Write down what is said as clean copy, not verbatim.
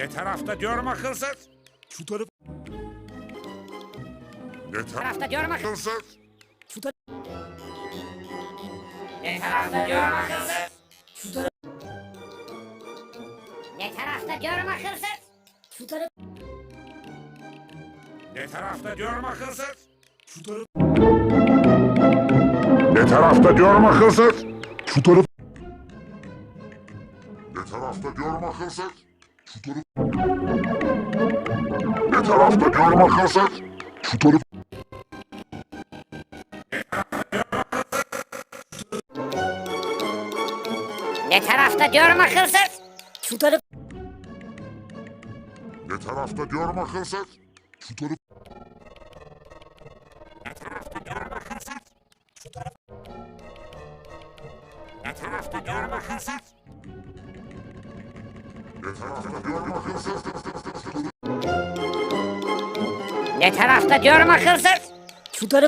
Ne tarafta diyorum akılsız? Şu taraf. Ne tarafta diyorum akılsız? Şu taraf. Ne tarafta diyorum akılsız? Şu taraf. Ne tarafta diyorum akılsız? Şu taraf. Ne tarafta diyorum akılsız? Şu taraf. Ne tarafta diyorum akılsız? Şu taraf. Ne tarafta diyorum akılsız? Şu taraf. Ne tarafta diyorum akılsız? Şu taraf. Ne tarafta diyorum akılsız? Şu taraf. Ne tarafta diyorum akılsız? Şu taraf. Ne tarafta diyorum akılsız? Şu taraf. Ne tarafta diyorum akılsız? Ne tarafta diyorum akılsız? Ne tarafta diyorum akılsız? Şu taraf.